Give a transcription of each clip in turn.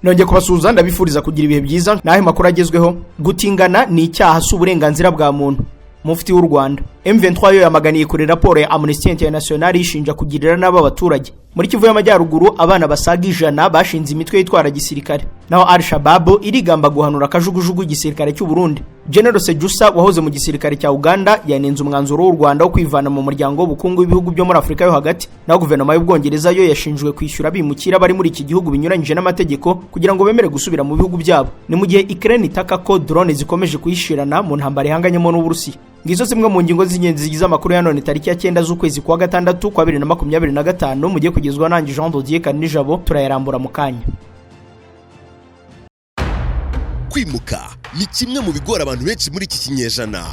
nongeye kubasuhuza ndabifuriza kugira ibihe byiza nahe makuru agezweho. Gutingana ni icyaha cy'uburenganzira bwa muntu. Mufti w'u Rwanda M23 yo yamaganiye kuri raporo ya Amnesty International ishinja kugirira n'aba baturage. Muri Kivu y'Amajyaruguru abana basaga 100 bashinze imitwe yitwara gisirikare. Naho Al-Shabaab irigamba guhanura kajugujugu igisirikare cy'u Burundi. General Sejusa wahoze mu gisirikare cya Uganda yanenze umwanzuro w'u Rwanda wo kwivana mu muryango w'ubukungu w'ibihugu byo muri Afrika yo hagati. Naho guverinoma y'Ubwongereza yo yashinjwe kwishyura bimukira bari muri iki gihugu binyuranyije n'amategeko kugira ngo bemere gusubira mu bihugu byabo. Ni mu gihe Ukraine itaka ko drone zikomeje kuyishirana mu ntambara ihanganyemo n'Uburusiya. Ngizo zimwe mu ngingo z'ingenzi zigize amakuru ya none tariki ya 9 z'ukwezi kwa gatandatu kwa 2025 mugiye kugezwa nanjye Jean Dodier Kanijabo turayarambura mu kanya. Kwimuka ni kimwe mu bigora abantu benshi muri iki kinyejana.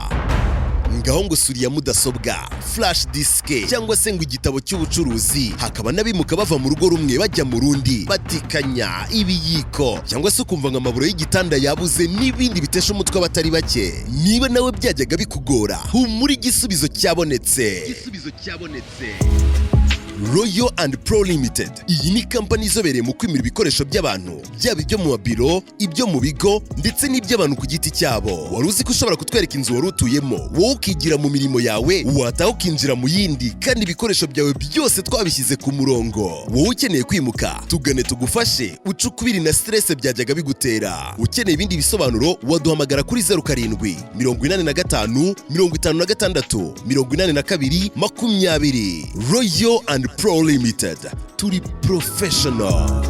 Ngaho ngo suriya mudasobwa, flash disk cyangwa se ngo igitabo cy'ubucuruzi, hakaba nabimuka bava mu rugo rumwe bajya mu rundi, batikanya ibiyiko cyangwa se kumva ngamaburo y'igitanda yabuze n'ibindi bitesha umutwe abatari bake. Niba nawe byajyaga bikugora, humura igisubizo cyabonetse. Royal and Pro Limited. Iyi ni company izobereye mu kwimira ibikoresho by'abantu, byaba ibyo mu biro, ibyo mu bigo ndetse n'iby'abantu ku giti cyabo. Wari uzi ko ushobora kutwereka inzu wari utuyemo, wowe ukigira mu mirimo yawe, wataho ukinjira mu yindi, kandi ibikoresho byawe byose twabishyize ku murongo. Wowe ukeneye kwimuka, tugane tugufashe, ucukubiri na stress byajyaga bigutera. Ukeneye ibindi bisobanuro, waduhamagara kuri 07 45 56 82 20. Royal and Pro Limited, turi professional.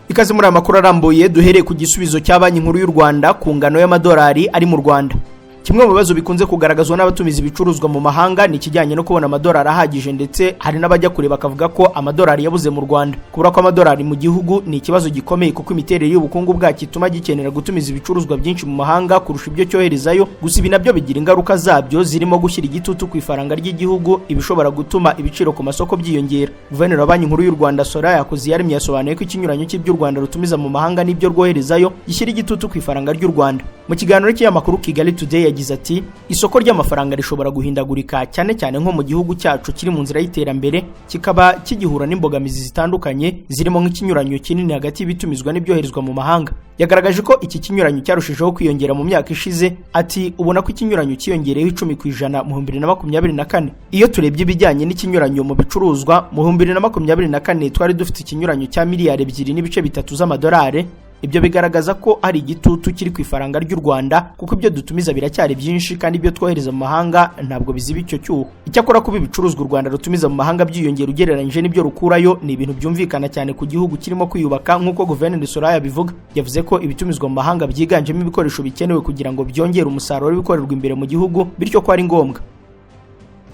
Ikaze muri amakuru arambuye duhereye ku gisubizo cya Banki Nkuru y'u Rwanda ku ngano y'amadolari ari mu Rwanda. Kimwe mu bibazo bikunze kugaragazwa n'abatumiza ibicuruzwa mu mahanga ni kijyanye no kubona amadolari ahagije, ndetse hari n'abajya kure bakavuga ko amadolari yabuze mu Rwanda. Kubura ko amadolari mu gihugu ni ikibazo gikomeye kuko imiterere y'ubukungu bwacyo ituma gikenera gutumiza ibicuruzwa byinshi mu mahanga kurusha ibyo cyoherezayo. Gusa ibi nabyo bigira ingaruka zabyo zirimo gushyira igitutu ku ifaranga ry'igihugu, ibishobora gutuma ibiciro ku masoko byiyongera. Guverineri wa Banki Nkuru y'u Rwanda Soraya Koziyaremye yasobanuye ko ikinyuranyo cy'ibyo u Rwanda rutumiza mu mahanga n'ibyo rwoherezayo gishyira igitutu ku ifaranga ry'u Rwanda. Mu kiganiro cy'amakuru Kigali Today yagize ati isoko ry'amafaranga rishobora guhindagurika cyane cyane nko mu gihugu cyacu kiri mu nzira y'iterambere, kikaba kigihura n'imbogamizi zitandukanye zirimo nk'ikinyuranyo kinini hagati y'ibitumizwa n'ibyoherezwa mu mahanga. Yagaragaje ko iki kinyuranyo cyarushijeho kwiyongera mu myaka ishize. Ati ubona ko ikinyuranyo cyiyongereyeho 10% mu 2024. Iyo turebye ibijyanye n'ikinyuranyo mu bicuruzwa mu 2024 twari dufite ikinyuranyo cya miliyari 2.3 z'amadolari. Ibyo bigaragaza ko ari igitutu kiri ku ifaranga ry'u Rwanda kuko ibyo dutumiza biracyari byinshi kandi ibyo twohereza mu mahanga ntabwo biziba icyo cyuho. Icyakora kuba ibicuruzwa u Rwanda rutumiza mu mahanga byiyongera ugereranyije n'ibyo rukurayo ni ibintu byumvikana cyane ku gihugu kirimo kwiyubaka nk'uko Guverineri Soraya bivuga. Yavuze ko ibitumizwa mu mahanga byiganjemo ibikoresho bikenewe kugira ngo byongere umusaruro w'ibikorerwa imbere mu gihugu, bityo ko ari ngombwa.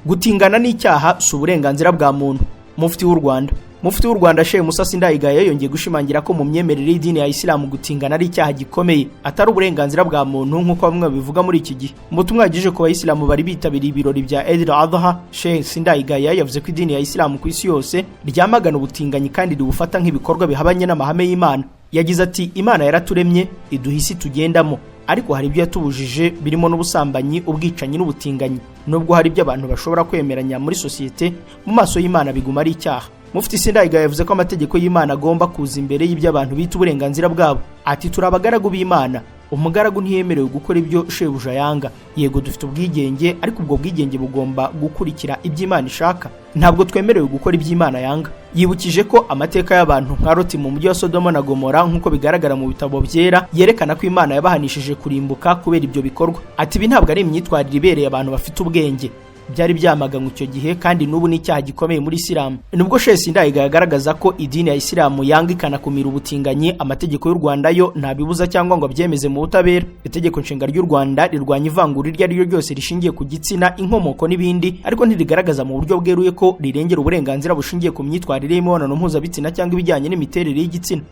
Gutingana n'icyaha si uburenganzira bwa muntu. Mufti w'u Rwanda Mufti w'u Rwanda Sheikh Musa Sindayigaya yongeye gushimangira ko mu myemerere y'idini ya Islam gutingana ari icyaha gikomeye, atari uburenganzira bwa muntu nk'uko bamwe bivuga muri iki gihe. Mu butumwa yagejeje ku bayisilamu bari bitabiriye ibirori bya Eid al-Adha, Sheikh Sindayigaya yavuze ko idini ya Islam ku isi yose ryamagana ubutinganyi kandi ribufata nk'ibikorwa bihabanye n'amahame y'Imana. Yagize ati Imana yaraturemye iduha isi tugendamo, ariko hari ibyo yatubujije birimo n'ubusambanyi, ubwicanyi n'ubutinganyi. Nubwo hari ibyo abantu bashobora kwemeranya muri sosiyete, mu maso y'Imana biguma ari icyaha. Mufti Sindayigaya yavuze ko amategeko y'Imana agomba kuza imbere y'ibyo abantu bita uburenganzira bwabo. Ati turabagaragu b'Imana, umugaragu ntiyemerewe gukora ibyo shebuja yanga. Yego dufite ubwigenge, ariko ubwo bwigenge bugomba gukurikira iby'Imana ishaka, ntabwo twemerewe gukora iby'Imana yanga. Yibukije ko amateka y'abantu nka Loti mu mujyi wa Sodoma na Gomora nk'uko bigaragara mu bitabo byera yerekana ko Imana yabahanishije kurimbuka kubera ibyo bikorwa. Ati ibi ntabwo ari imyitwarire ibereye abantu bafite ubwenge. Byari byamaganywe icyo gihe kandi n'ubu ni icyaha gikomeye muri Islam. Nubwo Sheikh Sindayigaya agaragaza ko idini ya Islam yanga ikanakumira ubutinganyi, amategeko y'u Rwanda yo ntabibuza cyangwa ngo abyemeze mu butabera. Itegeko nshinga ry'u Rwanda rirwanya ivangura iryo ari ryo ryose rishingiye ku gitsina, inkomoko n'ibindi, ariko ntirigaragaza mu buryo bweruye ko rirengera uburenganzira bushingiye ku myitwarire y'imibonano mpuzabitsina cyangwa ibijyanye n'imiterere y'igitsina.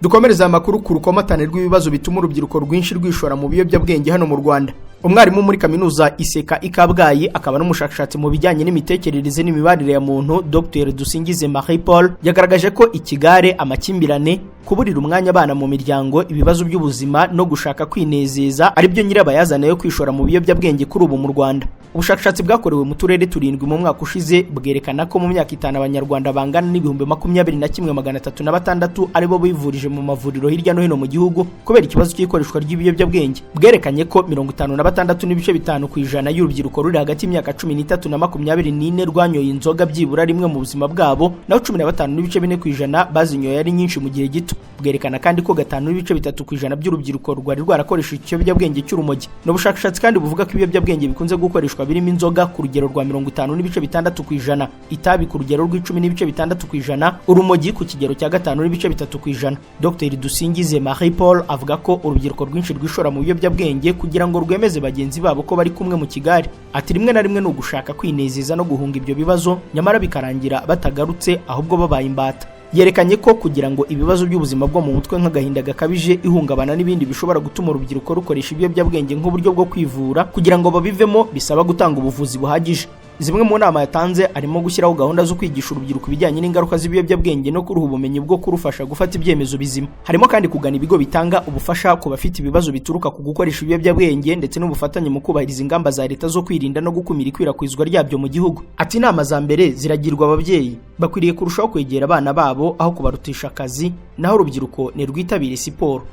Dukomereza amakuru ku rukomatane rw'ibibazo bituma urubyiruko rwinshi rwishora mu biyobyabwenge hano mu Rwanda. umwarimu muri kaminuza Iseka Ikabwayi akaba n'umushakashatsi mu bijyanye n'imitekerereze n'imibanire ya muntu Dr Dusingize Marie Paul yagaragaje ko ikigare, amakimbirane, kuburira umwanya abana mu miryango, ibibazo by'ubuzima no gushaka kwinezeza ari byo nyirabayazana yo kwishora mu biyobyabwenge kuri ubu mu Rwanda. Ubushakashatsi bwakorewe mu turere 7 mu mwaka ushize bwerekana ko mu myaka 5 abanyarwanda bangana n'ibihumbi 21,166 aribo bivurije mu mavuriro hirya no hino mu gihugu kubera ikibazo cy'ikoreshwa ry'ibiyobyabwenge. Bwerekanye ko 56.5% y'urubyiruko ruri hagati y'imyaka 13 na 24 rwanyoye inzoga byibura rimwe mu buzima bwabo, naho 15.4% bazinyoye ari nyinshi mu gihe gito. Bwerekana kandi ko 5.3% by'urubyiruko rwari rwarakoresheje ikiyobyabwenge cy'urumogi. N'ubushakashatsi kandi buvuga ko ibiyobyabwenge bikunze gukoreshwa birimo inzoga ku rugero rwa 50.6%, itabi ku rugero rw'10.6%, urumogi ku kigero cya 5.3%. Dr Dusingize Marie Paul avuga ko urubyiruko rwinshi rwishora mu biyobyabwenge kugira ngo rwemeze bagenzi babo ko bari kumwe mu kigare. Ati rimwe na rimwe no gushaka kwinezeza no guhunga ibyo bibazo, nyamara bikarangira batagarutse ahubwo babaye imbata. Yerekanye ko kugira ngo ibibazo by'ubuzima bwo mu mutwe nk'agahinda gakabije, ihungabana n'ibindi bishobora gutuma urubyiruko rukoresha ibiyobyabwenge nk'uburyo bwo kwivura kugira ngo babivemo bisaba gutanga ubuvuzi buhagije. Zimwe mu nama yatanze arimo gushyiraho gahunda zo kwigisha urubyiruko ibijyanye n'ingaruka z'ibiyobyabwenge no kuruha ubumenyi bwo kurufasha gufata ibyemezo bizima. Harimo kandi kugana ibigo bitanga ubufasha ku bafite ibibazo bituruka ku gukoresha ibiyobyabwenge ndetse n'ubufatanye mu kubahiriza ingamba za leta zo kwirinda no gukumira ikwirakwizwa ryabyo mu gihugu. Ati inama za mbere ziragirwa ababyeyi, bakwiriye kurushaho kwegera abana babo aho kubarutisha akazi, naho urubyiruko ni rwitabire siporo.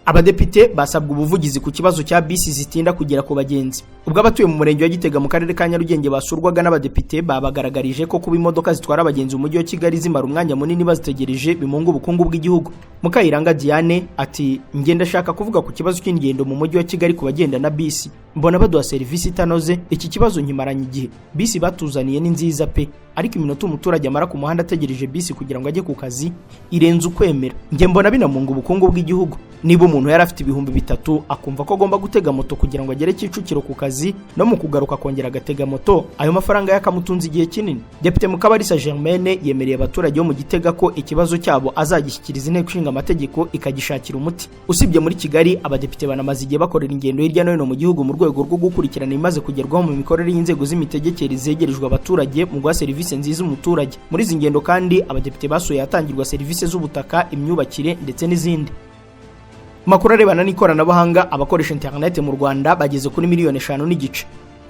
Abadepite basabwa ubuvugizi ku kibazo cya bisi zitinda kugera ku bagenzi. Ubwo abatuye mu murenge wa Gitega mu karere ka Nyarugenge basurwaga n'abadepite babagaragarije ko kuba imodoka zitwara abagenzi mu mujyi wa Kigali zimara umwanya munini bazitegereje bimunga ubukungu bw'igihugu. Mukayiranga Diane ati ngenda shaka kuvuga ku kibazo cy'ingendo mu mujyi wa Kigali ku bagenda na bisi. Mbona baduha serivisi itanoze, iki kibazo nkimaranye igihe. Bisi batuzaniye ni nziza pe, ariko iminota umuturage amara ku muhanda ategereje bisi kugira ngo ajye ku kazi irenze ukwemera. Nge mbona binamunga ubukungu bw'igihugu. Niba umuntu yari afite ibihumbi 3 akumva ko agomba gutega moto kugira ngo agere Kicukiro ku kazi, no mu kugaruka kongera agatega moto, ayo mafaranga yakamutunze igihe kinini. Depite Mukabarisa Germaine yemereye abaturage bo mu Gitega ko ikibazo cyabo azagishyikiriza inteko ishinga amategeko ikagishakira umuti. Usibye muri Kigali, abadepite banamaze igihe bakorera ingendo hirya no hino mu gihugu mu rwego rwo gukurikirana ibimaze kugerwaho mu mikorere y'inzego z'imitegekere zegerejwe abaturage mu guha serivisi nziza umuturage. Muri izi ngendo kandi abadepite basuye hatangirwa serivisi z'ubutaka, imyubakire ndetse n'izindi. Makuru arebana n'ikoranabuhanga, abakoresha internet mu Rwanda bageze kuri 5.5 million.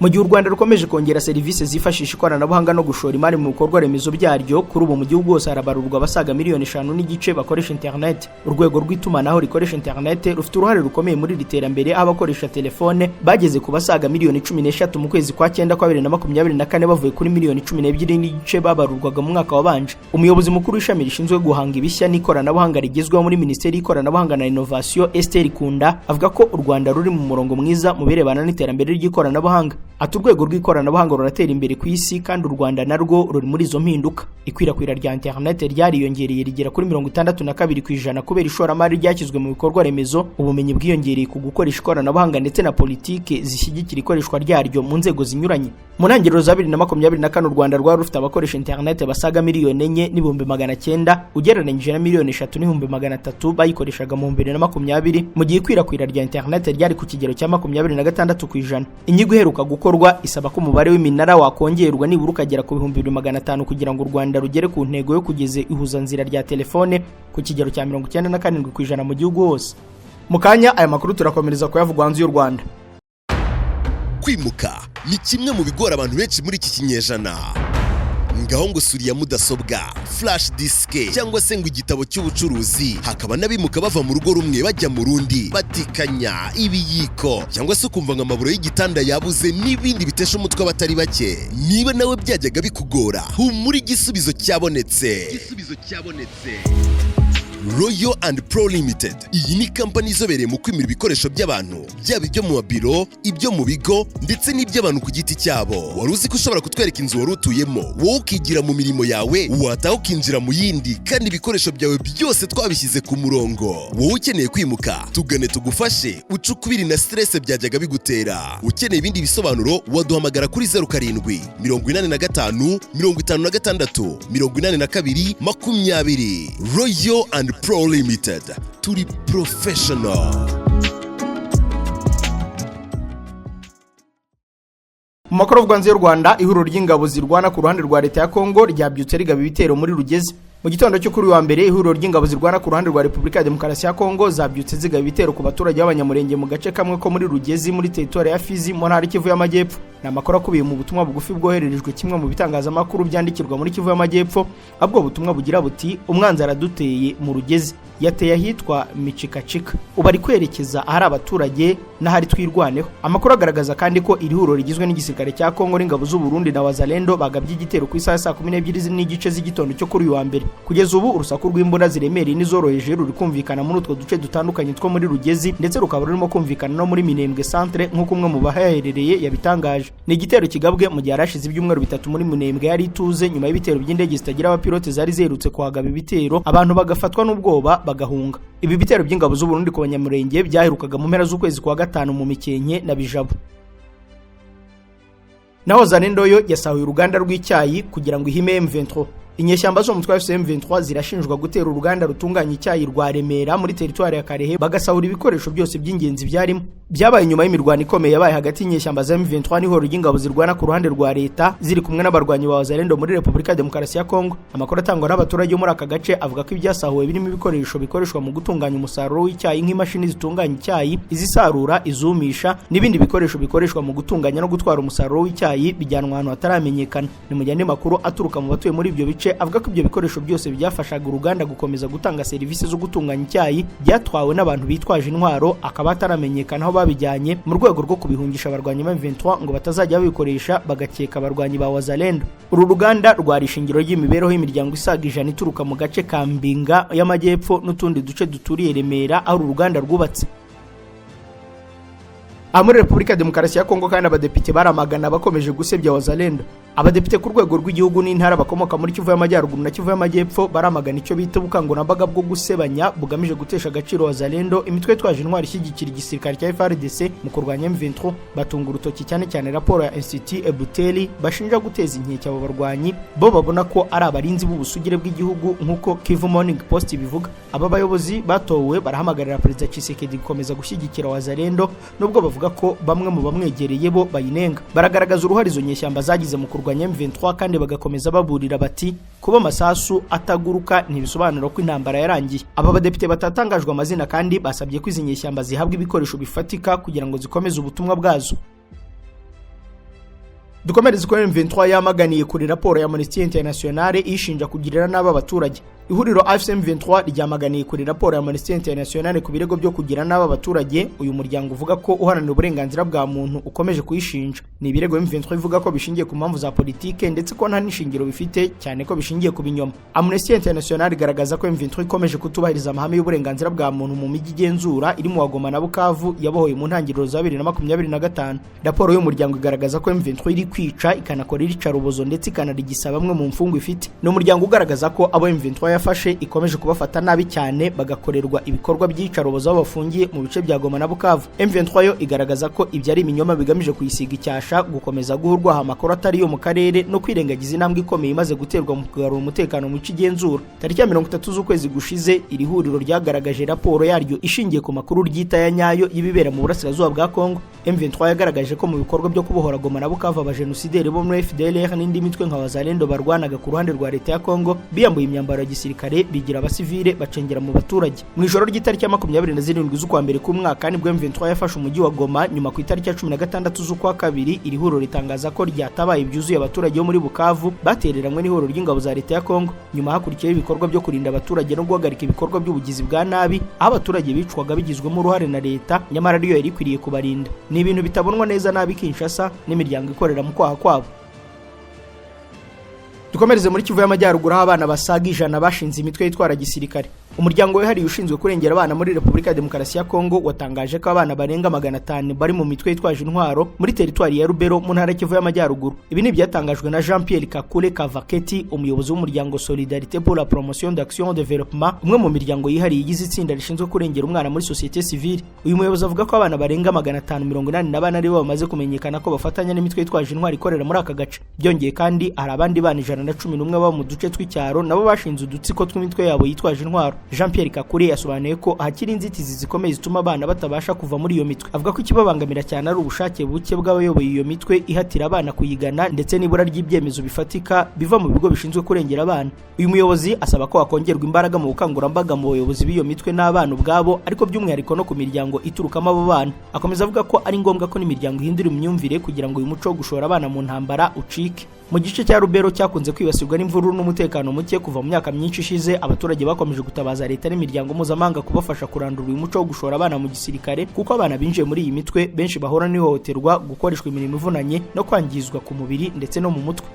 Mu gihe u Rwanda rukomeje kongera serivisi zifashisha ikoranabuhanga no gushora imari mu bikorwa remezo byaryo, kuri ubu mu gihugu hose harabarurwa abasaga 5.5 million bakoresha internet. Urwego rw'itumanaho rikoresha internet rufite uruhare rukomeye muri iterambere, abakoresha telefone bageze ku basaga 13 mu kwezi kwa 9 kwa 2024 bavuye kuri 12.2 babarurwaga mu mwaka wabanje. Umuyobozi mukuru w'ishami rishinzwe guhanga ibishya n'ikoranabuhanga rigezweho muri Minisiteri y'Ikoranabuhanga na Innovation, Esther Kunda, avuga ko u Rwanda ruri mu murongo mwiza mu birebana n'iterambere ry'ikoranabuhanga. Ati urwego rw'ikoranabuhanga ruratera imbere ku isi kandi u Rwanda narwo ruri muri izo mpinduka. Ikwirakwira rya internet ryariyongereye rigera kuri 62% kubera ishoramari ryashyizwe mu bikorwa remezo, ubumenyi bwiyongereye ku gukoresha ikoranabuhanga ndetse na politike zishyigikira ikoreshwa ryaryo mu nzego zinyuranye. Mu ntangiriro za 2024 u Rwanda rwari rufite abakoresha internet basaga 4,400,900 ugereranyije na 3,300,000 bayikoreshaga mu 2020, mu gihe ikwirakwira rya internet ryari ku kigero cya 26%. Inyigo iheruka gukorwa isaba ko umubare w'iminara wakongerwa nibura ukagera ku 2,500 kugira ngo u Rwanda rugere ku ntego yo kugeza ihuzanzira rya telefone ku kigero cya 97% mu gihugu hose. Mukanya aya makuru turakomereza kuyavugwa hanze y'u Rwanda. Kwimuka ni kimwe mu bigora abantu benshi muri iki kinyejana. Ngaho ngo suriya mudasobwa, flash disk cyangwa se ngo igitabo cy'ubucuruzi, hakaba nabimuka bava mu rugo rumwe bajya mu rundi, batikanya ibiyiko cyangwa se kumva ngamaburo y'igitanda yabuze n'ibindi bitesha umutwe batari bake. Niba nawe byajyaga bikugora, humura igisubizo cyabonetse. Royal and Pro Limited. Iyi ni company izobereye mu kwimira ibikoresho by'abantu, byaba ibyo mu biro, ibyo mu bigo ndetse n'iby'abantu ku giti cyabo. Wari uzi ko ushobora kutwereka inzu wari utuyemo, wowe ukigira mu mirimo yawe, wataho ukinjira mu yindi, kandi ibikoresho byawe byose twabishyize ku murongo. Wowe ukeneye kwimuka, tugane tugufashe, ucukubiri na stress byajyaga bigutera. Ukeneye ibindi bisobanuro, waduhamagara kuri 07 85 56 82 20. Royal and Pro Limited, turi professional. Mu makuru y'u Rwanda, ihuriro ry'ingabo zirwana ku ruhande rwa leta ya Kongo ryabyutse rigaba ibitero muri Rugezi. Mu gitondo cyo kuri wa mbere, ihuriro ry'ingabo zirwana ku ruhande rwa Repubulika ya Demokarasi ya Kongo zabyutse zigaba ibitero ku baturage b'abanyamurenge mu gace kamwe ko muri Rugezi muri territoire ya Fizi mu ntara Kivu y'Amajyepfo. Ni amakuru akubiye mu butumwa bugufi bwohererejwe kimwe mu bitangazamakuru byandikirwa muri Kivu y'Amajyepfo. Abwo butumwa bugira buti umwanzi araduteye mu Rugezi, yateye ahitwa Michikachika, ubu ari kwerekeza ahari abaturage n'ahari twirwaneho. Amakuru agaragaza kandi ko iri huriro rigizwe n'igisirikare cya Kongo n'ingabo z'u Burundi na Wazalendo bagabye igitero ku isaha 12 n'igice z'igitondo cyo kuri wa mbere. Kugeza ubu urusaku rw'imbunda ziremereye n'izoroheje ruri kumvikana muri utwo duce dutandukanye two muri Rugezi, ndetse rukaba rurimo kumvikana no muri Minembwe Centre nk'uko umwe mu bahaherereye yabitangaje. Ni igitero kigabwe mu gihe arashize ibyumweru bitatu muri Minembwe yari ituze nyuma y'ibitero by'indege zitagira abapilote zari zerutse kuhagaba ibitero, abantu bagafatwa n'ubwoba bagahunga. Ibi bitero by'ingabo z'u Burundi ku banyamurenge byaherukaga mu mpera z'ukwezi kwa gatanu mu Mikenke na Bijabo. Naho Zalendo yo yasahuye uruganda rw'icyayi kugira ngo ihime M23. Inyeshyamba zo mu mutwe wa M23 zirashinjwa gutera uruganda rutunganya icyayi rwa Remera muri territoire ya Karehe, bagasahura ibikoresho byose by'ingenzi byarimo. Byabaye nyuma y'imirwano ikomeye yabaye hagati y'inyeshyamba za M23 n'ihoro ry'ingabo zirwana ku ruhande rwa leta ziri kumwe n'abarwanyi ba Wazalendo muri Repubulika ya Demokarasi ya Kongo. Amakuru atangwa n'abaturage muri aka gace avuga ko ibyasahuwe birimo ibikoresho bikoreshwa mu gutunganya umusaruro w'icyayi nk'imashini zitunganya icyayi, izisarura, izumisha n'ibindi bikoresho bikoreshwa mu gutunganya no gutwara umusaruro w'icyayi bijyanwa ahantu hataramenyekana. Ni mu gihe makuru aturuka mu batuye muri ibyo bice avuga ko ibyo bikoresho byose byafashaga uruganda gukomeza gutanga serivisi zo gutunganya icyayi byatwawe n'abantu bitwaje intwaro, akaba ataramenyekana aho babijyanye mu rwego rwo kubihungisha abarwanyi ba M23 ngo batazajya babikoresha bagakeka abarwanyi ba Wazalendo. Uru ruganda rwari ishingiro ry'imibereho y'imiryango isaga 100 ituruka mu gace ka Mbinga y'Amajyepfo n'utundi duce duturiye Remera aho uruganda rwubatse. Muri Repubulika ya Demokarasi ya Kongo kandi abadepite baramagana bakomeje gusebya Wazalendo. Abadepite ku rwego rw'igihugu n'intara bakomoka muri Kivu y'Amajyaruguru na Kivu y'Amajyepfo baramagana icyo bita ubukangurambaga bwo gusebanya bugamije gutesha agaciro Wazalendo, imitwe twaje intwari ishyigikira igisirikare cya FARDC mu kurwanya M23. Batunga urutoki cyane cyane raporo ya Institut Ebuteli bashinja guteza inkeke abo barwanyi, bo babona ko ari abarinzi b'ubusugire bw'igihugu nk'uko Kivu Morning Post bivuga. Aba bayobozi batowe barahamagarira Perezida Tshisekedi gukomeza gushyigikira Wazalendo nubwo bavuga ko bamwe mu bamwegereye bo bayinenga. Baragaragaza uruhare izo nyeshyamba zagize mu kurwanya M23 kandi bagakomeza baburira bati kuba amasasu ataguruka ntibisobanura ko intambara yarangiye. Aba badepite batatangajwe amazina kandi basabye ko izi nyeshyamba zihabwa ibikoresho bifatika kugira ngo zikomeze ubutumwa bwazo. Dukomereze ko M23 yamaganiye kuri raporo ya Amnesty International ishinja kugirira n'aba baturage. Ihuriro AFC/M23 ryamaganiye kuri raporo ya Amnesty International ku birego byo kugira n'aba baturage. Uyu muryango uvuga ko uharanira uburenganzira bwa muntu ukomeje kuyishinja. Ni ibirego M23 ivuga ko bishingiye ku mpamvu za politike ndetse ko nta nishingiro bifite, cyane ko bishingiye ku binyoma. Amnesty International igaragaza ko M23 ikomeje kutubahiriza amahame y'uburenganzira bwa muntu mu mijyi igenzura iri mu Goma na Bukavu yabohoye mu ntangiriro za 2025. Raporo y'umuryango igaragaza ko M23 iri kwica, ikanakora iricarubozo ndetse ikanarigisa bamwe mu mfungo ifite. No muryango ugaragaza ko abo M23 yafashe ikomeje kubafata nabi cyane bagakorerwa ibikorwa by'icarubozo aho bafungiye mu bice bya Goma na Bukavu. M23 yo igaragaza ko ibyo ari ibinyoma bigamije kuyisiga icyasha, gukomeza guhurwa amakuru atari yo mu karere no kwirengagiza intambwe ikomeye imaze guterwa mu kugarura umutekano mu cy'igenzura. Tariki ya 30 z'ukwezi gushize iri huriro ryagaragaje raporo yaryo ishingiye ku makuru ryita ya nyayo y'ibibera mu burasirazuba bwa Kongo. M23 yagaragaje ko mu bikorwa byo kubohora Goma na Bukavu abajenosideri bo muri FDLR n'indi mitwe nka Wazalendo barwanaga ku ruhande rwa leta ya Kongo biyambuye imyambaro ya gisirikare bigira abasivile bacengera mu baturage. Mu ijoro ry'itariki ya 27 z'ukwa mbere k'umwaka nibwo M23 yafashe umujyi wa Goma. Nyuma ku itariki ya 16 z'ukwa kabiri iri huriro ritangaza ko ryatabaye ibyuzuye abaturage bo muri Bukavu batereranwe n'ihuriro ry'ingabo za leta ya Kongo. Nyuma hakurikiyeho ibikorwa byo kurinda abaturage no guhagarika ibikorwa by'ubugizi bwa nabi aho abaturage bicwaga bigizwemo uruhare na leta, nyamara ariyo yari ikwiriye kubarinda. Ni ibintu bitabonwa neza nabi Kinshasa n'imiryango ikorera mu kwaha kwabo. Dukomereze muri Kivu y'Amajyaruguru aho abana basaga 100 bashinze imitwe yitwara gisirikare. Umuryango wihariye ushinzwe kurengera abana muri Repubulika ya Demokarasi ya Kongo watangaje ko abana barenga 500 bari mu mitwe yitwaje intwaro muri territoire ya Rubero mu ntara Kivu y'Amajyaruguru. Ibi ni byatangajwe na Jean-Pierre Kakule Kavaketi, umuyobozi w'umuryango Solidarité pour la Promotion d'Action Développement, umwe mu miryango yihariye igize itsinda rishinzwe kurengera umwana muri société civile. Uyu muyobozi avuga ko abana barenga 584 aribo bamaze kumenyekana ko bafatanya n'imitwe yitwaje intwaro ikorera muri aka gace. Byongeye kandi hari abandi bana 111 baba mu duce tw'icyaro nabo bashinze udutsiko tw'imitwe yabo yitwaje intwaro. Jean Pierre Kakure yasobanuye ko hakiri inzitizi zikomeye zituma abana batabasha kuva muri iyo mitwe. Avuga ko ikibabangamira cyane ari ubushake buke bw'abayoboye iyo mitwe ihatira abana kuyigana ndetse n'ibura ry'ibyemezo bifatika biva mu bigo bishinzwe kurengera abana. Uyu muyobozi asaba ko hakongerwa imbaraga mu bukangurambaga mu bayobozi b'iyo mitwe n'abana ubwabo, ariko by'umwihariko no ku miryango iturukamo abo bana. Akomeza avuga ko ari ngombwa ko n'imiryango ihindura imyumvire kugira ngo uyu muco wo gushora abana mu ntambara ucike. Mu gice cya Rubero cyakunze kwibasirwa n'imvururu n'umutekano muke kuva mu myaka myinshi ishize, abaturage bakomeje gutabaza leta n'imiryango mpuzamahanga kubafasha kurandura uyu muco wo gushora abana mu gisirikare, kuko abana binjiye muri iyi mitwe benshi bahora n'ihohoterwa, gukoreshwa imirimo ivunanye no kwangizwa ku mubiri ndetse no mu mutwe.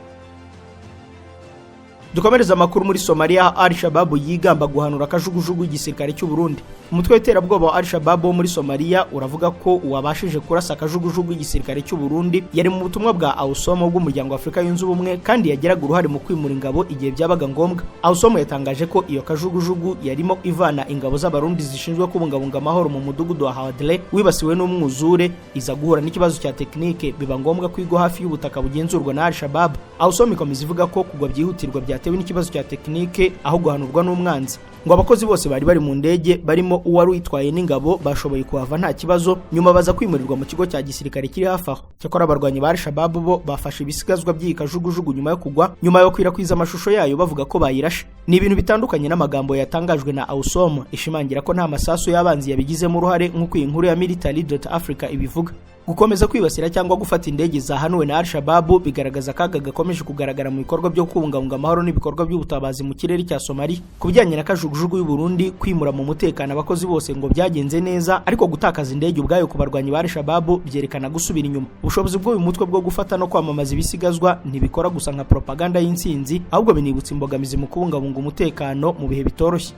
Dukomereza amakuru muri Somalia. Al-Shabaab yigamba guhanura akajugujugu igisirikare cy'u Burundi. Umutwe w'iterabwoba wa Al-Shabaab wo muri Somalia uravuga ko wabashije kurasa akajugujugu igisirikare cy'u Burundi yari mu butumwa bwa AUSOM bw'umuryango wa Afurika yunze ubumwe, kandi yageraga uruhare mu kwimura ingabo igihe byabaga ngombwa. AUSOM yatangaje ko iyo kajugujugu yarimo ivana ingabo z'abarundi zishinzwe kubungabunga amahoro mu mudugudu wa Hawadle wibasiwe n'umwuzure, iza guhura n'ikibazo cya tekinike biba ngombwa kwigwa hafi y'ubutaka bugenzurwa na Al-Shabaab. AUSOM ikomeza ivuga ko kugwa byihutirwa byatewe n'ikibazo cya tekinike aho guhanurwa n'umwanzi. Ngo abakozi bose bari mu ndege barimo uwari witwaye n'ingabo bashoboye kuhava nta kibazo, nyuma baza kwimurirwa mu kigo cya gisirikare kiri hafi aho. Cyakora abarwanyi ba Al-Shabaab bo bafashe ibisigazwa by'ikajugujugu nyuma yo kugwa, nyuma yo kwirakwiriza amashusho yayo bavuga ko bayirashe. Ni ibintu bitandukanye n'amagambo yatangajwe na AUSOM ishimangira ko nta masasu y'abanzi yabigizemo uruhare nk'uko iyi nkuru ya Military.Africa ibivuga. Gukomeza kwibasira cyangwa gufata indege zahanuwe na Al-Shabaab bigaragaza akaga gakomeje kugaragara mu bikorwa byo kubungabunga amahoro n'ibikorwa by'ubutabazi mu kirere cya Somalia. Kubijyanye na kajugujugu y'u Burundi kwimura mu mutekano abakozi bose ngo byagenze neza, ariko gutakaza indege ubwayo ku barwanyi ba Al-Shabaab byerekana gusubira inyuma. Ubushobozi bw'uyu mutwe bwo gufata no kwamamaza ibisigazwa ntibikora gusa nka propaganda y'intsinzi, ahubwo binibutsa imbogamizi mu kubungabunga umutekano mu bihe bitoroshye.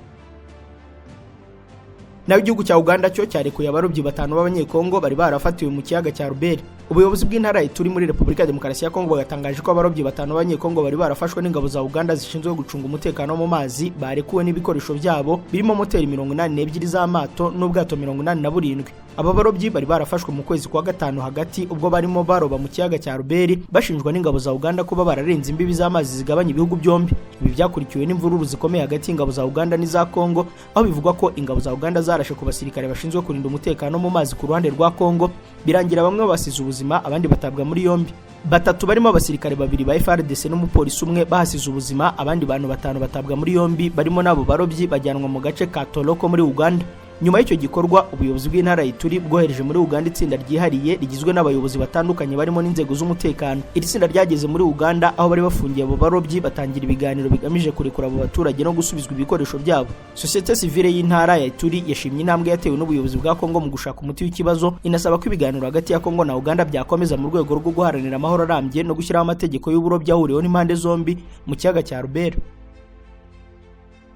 Naho igihugu cya Uganda cyo cyarekuye abarobyi 5 b'abanyekongo bari barafatiwe mu kiyaga cya Ruberi. Ubuyobozi bw'intara turi muri Repubulika ya Demokarasi ya Kongo bagatangaje ko abarobyi 5 b'abanyekongo bari barafashwe n'ingabo za Uganda zishinzwe gucunga umutekano mu mazi, barekuwe n'ibikoresho byabo birimo moteri 82 z'amato n'ubwato 87. Aba barobyi bari barafashwe mu kwezi kwa gatanu hagati ubwo barimo baroba mu kiyaga cya Ruberi, bashinjwa n'ingabo za Uganda kuba bararenze imbibi z'amazi zigabanya ibihugu byombi. Ibi byakurikiwe n'imvururu zikomeye hagati y'ingabo za Uganda n'iza Kongo, aho bivugwa ko ingabo za Uganda zarashe ku basirikare bashinzwe kurinda umutekano mu mazi ku ruhande rwa Kongo, birangira bamwe basize ubuzima abandi batabwa muri yombi. 3 barimo abasirikare 2 ba FARDC n'umupolisi umwe bahasize ubuzima, abandi bantu 5 batabwa muri yombi barimo nabo barobyi bajyanwa mu gace ka Toloko muri Uganda. Nyuma y'icyo gikorwa ubuyobozi bw'intara Ituri bwohereje muri Uganda itsinda ryihariye rigizwe n'abayobozi batandukanye barimo n'inzego z'umutekano. Iri tsinda ryageze muri Uganda aho bari bafungiye abo barobyi batangira ibiganiro bigamije kurekura abo baturage no gusubizwa ibikoresho byabo. Societe civile y'intara ya Ituri yashimye intambwe yatewe n'ubuyobozi bwa Kongo mu gushaka umuti w'ikibazo, inasaba ko ibiganiro hagati ya Kongo na Uganda byakomeza mu rwego rwo guharanira amahoro arambye no gushyiraho amategeko y'uburobyi ahuriweho n'impande zombi mu kiyaga cya Rubero.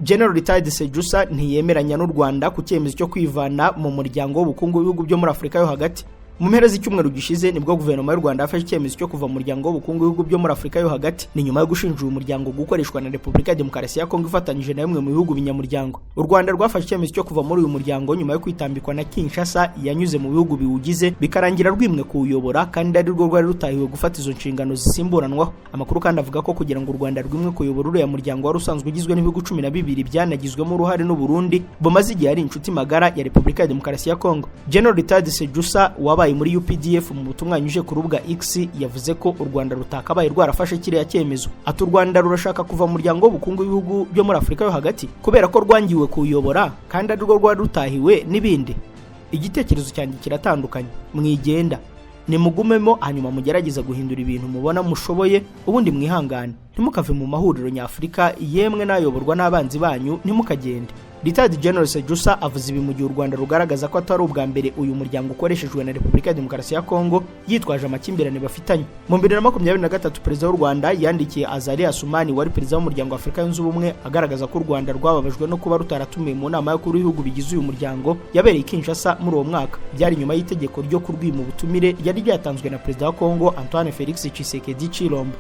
General Retired Sejusa ntiyemeranya n'u Rwanda ku cyemezo cyo kwivana mu muryango w'ubukungu w'ibihugu byo muri Afurika yo hagati. Mu mpera z'icyumweru gishize nibwo guverinoma y'u Rwanda yafashe icyemezo cyo kuva mu muryango w'ubukungu w'ibihugu byo muri Afurika yo hagati, ni nyuma yo gushinja uyu muryango gukoreshwa na Repubulika ya Demokarasi ya Kongo ifatanyije na bimwe mu bihugu binyamuryango. U Rwanda rwafashe icyemezo cyo kuva muri uyu muryango nyuma yo kwitambikwa na Kinshasa yanyuze mu bihugu biwugize, bikarangira rwimwe kuwuyobora kandi ari rwo rwari rutahiwe gufata izo nshingano zisimburanwaho. Amakuru kandi avuga ko kugira ngo u Rwanda rwimwe kuyobora uriya muryango wari usanzwe ugizwe n'ibihugu 12 byanagizwemo uruhare n'u Burundi, bumaze igihe ari inshuti magara ya Repubulika ya Demokarasi ya Kongo. General Retired Sejusa wabaye muri UPDF mu butumwa yanyuje ku rubuga X yavuze ko u Rwanda rutakabaye rwarafashe kiriya cyemezo. Ati u Rwanda rurashaka kuva mu muryango w'ubukungu w'ibihugu byo muri Afurika yo hagati kubera ko rwangiwe kuwuyobora kandi ari rwo rwari rutahiwe n'ibindi. Igitekerezo cyanjye kiratandukanye, mwigenda nimugumemo hanyuma mugerageza guhindura ibintu mubona mushoboye, ubundi mwihangane, ntimukave mu mahuriro nyafurika yemwe nayoborwa n'abanzi banyu, ntimukagende. Retired General Sejusa avuze ibi mu gihe u Rwanda rugaragaza ko atari ubwa mbere uyu muryango ukoreshejwe na Repubulika ya Demokarasi ya Kongo yitwaje amakimbirane bafitanye. Mu 2023 Perezida w'u Rwanda yandikiye Azali Assoumani wari perezida w'umuryango wa Afurika yunze ubumwe agaragaza ko u Rwanda rwababajwe no kuba rutaratumiwe mu nama y'abakuru b'ibihugu bigize uyu muryango yabereye Kinshasa muri uwo mwaka. Byari nyuma y'itegeko ryo kurwima ubutumire ryari ryatanzwe na Perezida wa Kongo Antoine Félix Tshisekedi Tshilombo.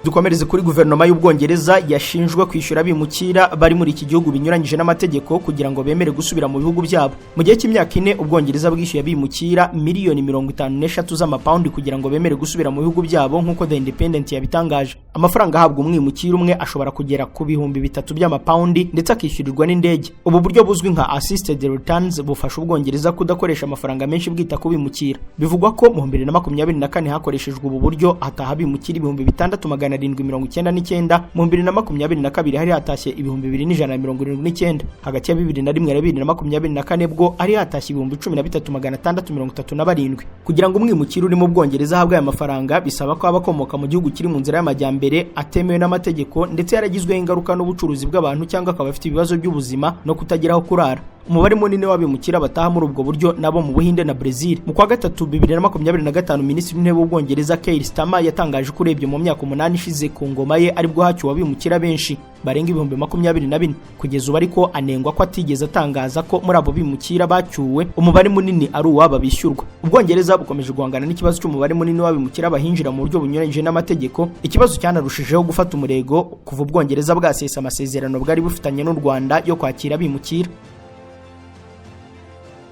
Dukomereze kuri guverinoma y'Ubwongereza yashinjwe kwishyura abimukira bari muri iki gihugu binyuranyije n'amategeko kugira ngo bemere gusubira mu bihugu byabo. Mu gihe cy'imyaka 4 Ubwongereza bwishyuye abimukira miliyoni 54 z'amapaundi kugira ngo bemere gusubira mu bihugu byabo nk'uko The Independent yabitangaje. Amafaranga ahabwa umwimukira umwe ashobora kugera ku bihumbi 3 by'amapaundi ndetse akishyurirwa n'indege. Ubu buryo buzwi nka assisted returns bufasha Ubwongereza kudakoresha amafaranga menshi bwita ku bimukira. Bivugwa ko mu 2024 hakoreshejwe ubu buryo hataha abimukira ibihumbi 6799, mu 2022 hari hatashye ibihumbi 2179, hagati ya 2001 na 2024 bwo ari hatashye ibihumbi 13637. Kugira ngo umwimukira uri mu Bwongereza ahabwe aya mafaranga bisaba ko abakomoka mu gihugu kiri mu nzira y'amajyambere, atemewe n'amategeko ndetse yaragizweho ingaruka n'ubucuruzi bw'abantu cyangwa akaba afite ibibazo by'ubuzima no kutagiraho kurara. Umubare munini w'abimukira bataha muri ubwo buryo nabo mu Buhinde na Brazil. Mu kwa gatatu 2025 Minisitiri w'Intebe w'Ubwongereza Keir Starmer yatangaje ko urebye mu myaka 8 ishize ku ngoma ye aribwo hacyuwe abimukira benshi barenga ibihumbi 24. Kugeza ubu ariko anengwa ko atigeze atangaza ko muri abo bimukira bacyuwe umubare munini ari uwaba bishyurwa. Ubwongereza bukomeje guhangana n'ikibazo cy'umubare munini w'abimukira bahinjira mu buryo bunyuranyije n'amategeko. Ikibazo cyanarushijeho gufata umurego kuva Ubwongereza bwasesa amasezerano bwari bufitanye n'u Rwanda yo kwakira abimukira.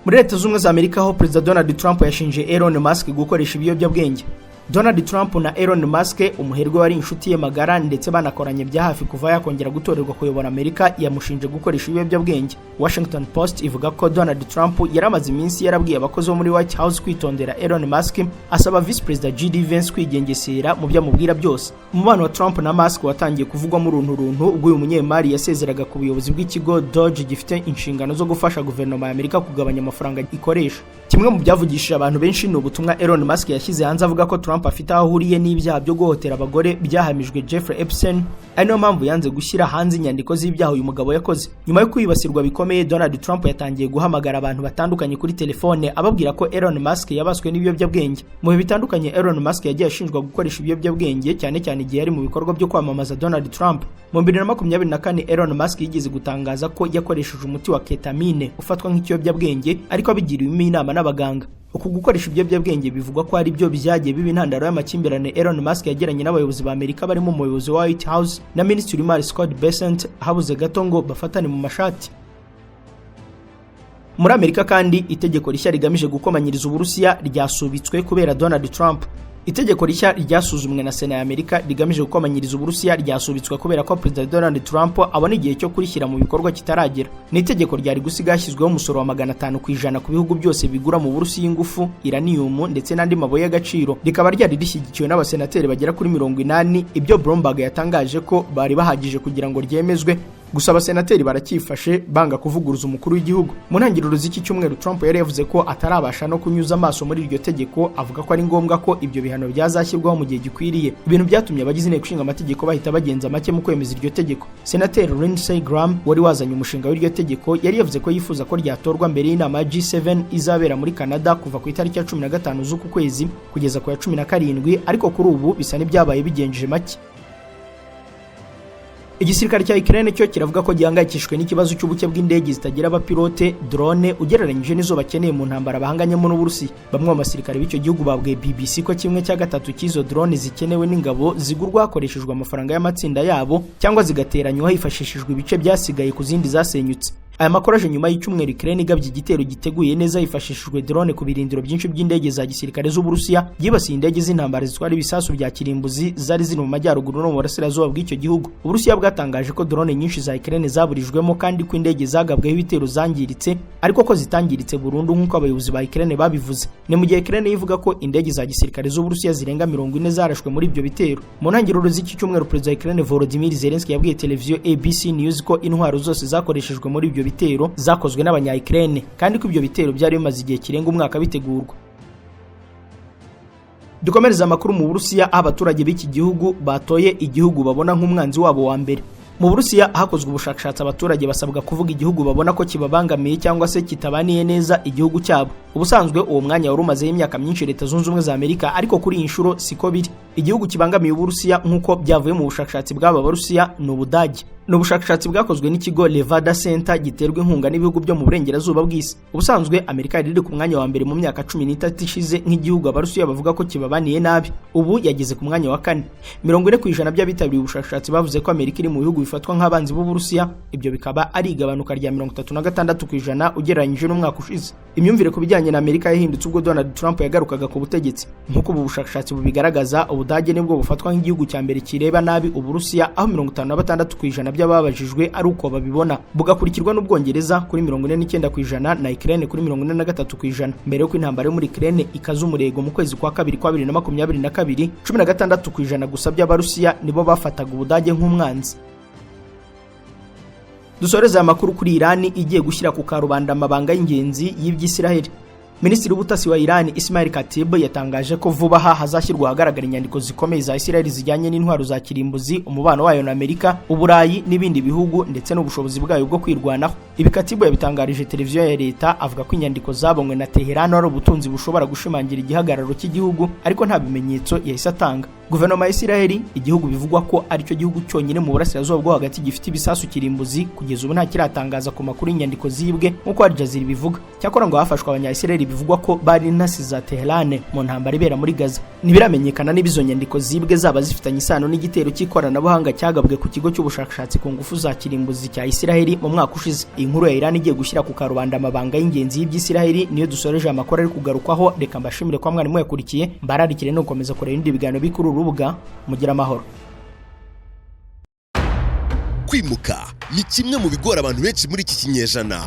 Muri Leta Zunze Ubumwe za Amerika ho Perezida Donald Trump yashinje Elon Musk gukoresha ibiyobyabwenge. Donald Trump na Elon Musk, umuherwe wari inshuti ye magara ndetse banakoranye bya hafi kuva yakongera gutorerwa kuyobora Amerika, yamushinje gukoresha ibiyobyabwenge. Washington Post ivuga ko Donald Trump yaramaze iminsi yarabwiye abakozi bo muri White House kwitondera Elon Musk, asaba Vice President JD Vance kwigengesera mu byo amubwira byose. Umubano wa Trump na Musk watangiye kuvugwa mu runtu ubwo uyu munyemari yasezeraga ku buyobozi bw'ikigo Doge gifite inshingano zo gufasha guverinoma ya Amerika kugabanya amafaranga ikoresha. Kimwe mu byavugishije abantu benshi ni ubutumwa Elon Musk yashyize hanze avuga ko Trump afite aho ahuriye n'ibyaha byo guhotera abagore byahamijwe Jeffrey Epstein, ari nayo mpamvu yanze gushyira hanze inyandiko z'ibyaha uyu mugabo yakoze. Nyuma yo kwibasirwa bikomeye, Donald Trump yatangiye guhamagara abantu batandukanye kuri telefone ababwira ko Elon Musk yabaswe n'ibiyobyabwenge. Mu bihe bitandukanye Elon Musk yagiye ashinjwa gukoresha ibiyobyabwenge, cyane cyane igihe ari mu bikorwa byo kwamamaza Donald Trump. Mu 2024 Elon Musk yigeze gutangaza ko yakoresheje umuti wa ketamine ufatwa nk'ikiyobyabwenge ariko abigiriwemo inama n'abaganga. Uku gukoresha ibiyobyabwenge bivugwa ko ari byo byagiye biba intandaro y'amakimbirane Elon Musk yagiranye n'abayobozi ba Amerika barimo umuyobozi wa White House na Minisitiri w'Imari Scott Bessent, habuze gato ngo bafatane mu mashati. Muri Amerika kandi itegeko rishya rigamije gukomanyiriza Uburusiya ryasubitswe kubera Donald Trump. Itegeko rishya ryasuzumwe na Sena ya Amerika rigamije gukomanyiriza Uburusiya ryasubitswe kubera ko Perezida Donald Trump abona igihe cyo kurishyira mu bikorwa kitaragera. Ni itegeko ryari gusiga hashyizweho umusoro wa 500% ku bihugu byose bigura mu Burusiya ingufu, uranium ndetse n'andi mabuye y'agaciro. Rikaba ryari rishyigikiwe n'abasenateri bagera kuri 80, ibyo Bloomberg yatangaje ko bari bahagije kugira ngo ryemezwe. Gusa abasenateri baracyifashe banga kuvuguruza umukuru w'igihugu. Mu ntangiriro z'iki cyumweru Trump yari yavuze ko atarabasha no kunyuza amaso muri iryo tegeko, avuga ko ari ngombwa ko ibyo bihano byazashyirwaho mu gihe gikwiriye. Ibintu byatumye abagize inteko ishinga amategeko bahita bagenza make mu kwemeza iryo tegeko. Senateri Lindsey Graham wari wazanye umushinga w'iryo tegeko yari yavuze ko yifuza ko ryatorwa mbere y'inama ya G7 izabera muri Canada kuva ku itariki ya 15 z'uku kwezi kugeza ku ya 17, ariko kuri ubu bisa n'ibyabaye bigenjeje make. Igisirikare cya Ukraine cyo kiravuga ko gihangayikishijwe n'ikibazo cy'ubuke bw'indege zitagira abapilote drone ugereranyije n'izo bakeneye mu ntambara bahanganyemo n'Uburusiya. Bamwe mu basirikare b'icyo gihugu babwiye BBC ko 1/3 cy'izo drone zikenewe n'ingabo zigurwa hakoreshejwe amafaranga y'amatsinda yabo cyangwa zigateranywa hifashishijwe ibice byasigaye ku zindi zasenyutse. Aya makuru aje nyuma y'icyumweru Ukraine igabye igitero giteguye neza hifashishijwe drone ku birindiro byinshi by'indege za gisirikare z'Uburusiya, yibasiye indege z'intambara zitwara ibisasu bya kirimbuzi zari ziri mu majyaruguru no mu burasirazuba bw'icyo gihugu. Uburusiya bwatangaje ko drone nyinshi za Ukraine zaburijwemo kandi ko indege zagabweho ibitero zangiritse, ariko ko zitangiritse burundu nk'uko abayobozi ba Ukraine babivuze. Ni mu gihe Ukraine yivuga ko indege za gisirikare z'Uburusiya zirenga 40 zarashwe muri ibyo bitero. Mu ntangiriro z'iki cyumweru Perezida wa Ukraine Volodymyr Zelensky yabwiye televiziyo ABC News ko intwaro zose zakoreshejwe muri ibyo bitero zakozwe n'abanya-Ukraine kandi ko ibyo bitero byari bimaze igihe kirenga umwaka bitegurwa. Dukomereza amakuru mu Burusiya, abaturage b'iki gihugu batoye igihugu babona nk'umwanzi wabo wa mbere. Mu Burusiya hakozwe ubushakashatsi, abaturage basabwa kuvuga igihugu babona ko kibabangamiye cyangwa se kitabaniye neza igihugu cyabo. Ubusanzwe uwo mwanya wari umazeho imyaka myinshi Leta Zunze Ubumwe za Amerika, ariko kuri iyi nshuro siko biri. Igihugu kibangamiye Uburusiya nk'uko byavuye mu bushakashatsi bw'aba Barusiya ni Ubudage. Ni ubushakashatsi bwakozwe n'ikigo Levada Center giterwa inkunga n'ibihugu byo mu burengerazuba bw'isi. Ubusanzwe Amerika yari ku mwanya wa mbere mu myaka 13 ishize nk'igihugu Abarusiya bavuga ko kibabaniye nabi. Ubu yageze ku mwanya wa 4. 40% by'abitabiriye ubushakashatsi bavuze ko Amerika iri mu bihugu bifatwa nk'abanzi b'Uburusiya. Ibyo bikaba ari igabanuka rya 36% ugereranyije n'umwaka ushize. Imyumvire ku bijyanye na Amerika yahindutse ubwo Donald Trump yagarukaga ku butegetsi. Nk'uko ubu bushakashatsi bubigaragaza, Ubudage nibwo bufatwa nk'igihugu cya mbere kireba nabi Uburusiya, aho 56% by'ababajijwe ari uko babibona. Bugakurikirwa n'Ubwongereza kuri 49% na Ukraine kuri 43%. Mbere yo kw'intambara yo muri Ukraine ikaza umurego mu kwezi kwa kabiri kwa 2022, 16% gusa by'Abarusiya nibo bafataga Ubudage nk'umwanzi. Dusoreza amakuru kuri Iran igiye gushyira ku karubanda amabanga y'ingenzi y'Ibyisiraheli. Minisitiri w'ubutasi wa Iran Ismail Katib yatangaje ko vuba aha hazashyirwa ahagaragara inyandiko zikomeye za Isiraheli zijyanye n'intwaro za kirimbuzi, umubano wayo na Amerika, Uburayi n'ibindi bihugu ndetse n'ubushobozi bwayo bwo kwirwanaho. Ibi Katib yabitangarije televiziyo ya leta, avuga ko inyandiko zabonywe na Tehran ari ubutunzi bushobora gushimangira igihagararo cy'igihugu, ariko nta bimenyetso yahise atanga. Guverinoma ya Isiraheli, igihugu bivugwa ko ari cyo gihugu cyonyine mu burasirazuba bwo hagati gifite ibisasu kirimbuzi, kugeza ubu nta kiratangaza ku makuru y'inyandiko zibwe nk'uko Al Jazeera bivuga. Cyakora ngo hafashwe abanya-Isiraheli bivugwa ko bari intasi za Tehran mu ntambara ibera muri Gaza. Ntibiramenyekana niba izo nyandiko zibwe zaba zifitanye isano n'igitero cy'ikoranabuhanga cyagabwe ku kigo cy'ubushakashatsi ku ngufu za kirimbuzi cya Isiraheli mu mwaka ushize. Iyi nkuru ya Iran igiye gushyira ku karubanda amabanga y'ingenzi y'Ibyisiraheli niyo dusoreje amakuru ari kugarukwaho. Reka mbashimire kwa mwari mwekurikiye, mbararikire no gukomeza kureba ibindi biganiro bikuru rubuga. Mugira amahoro. Kwimuka ni kimwe mu bigora abantu benshi muri iki kinyejana.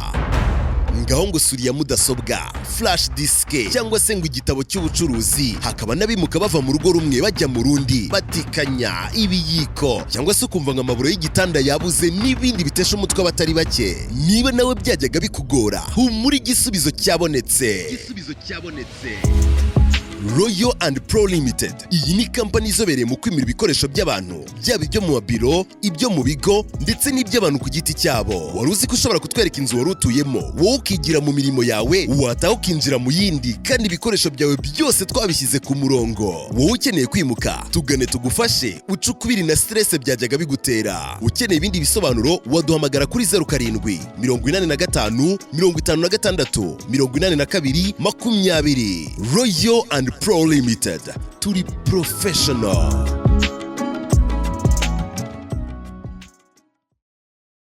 Ngaho ngo suriya mudasobwa, flash disk cyangwa se ngo igitabo cy'ubucuruzi, hakaba nabimuka bava mu rugo rumwe bajya mu rundi, batikanya ibiyiko cyangwa se ukumva ngo amaburo y'igitanda yabuze n'ibindi bitesha umutwe batari bake. Niba nawe byajyaga bikugora, humura igisubizo cyabonetse. Royal and Pro Limited. Iyi ni company izobereye mu kwimira ibikoresho by'abantu, byaba ibyo mu mabiro, ibyo mu bigo ndetse n'iby'abantu ku giti cyabo. Wari uzi ko ushobora kutwereka inzu wari utuyemo, wowe ukigira mu mirimo yawe, wataha ukinjira mu yindi, kandi ibikoresho byawe byose twabishyize ku murongo. Wowe ukeneye kwimuka, tugane tugufashe, ucukubiri na stress byajyaga bigutera. Ukeneye ibindi bisobanuro, waduhamagara kuri 07 85 56 82 20. Royal and Pro Limited. Turi professional.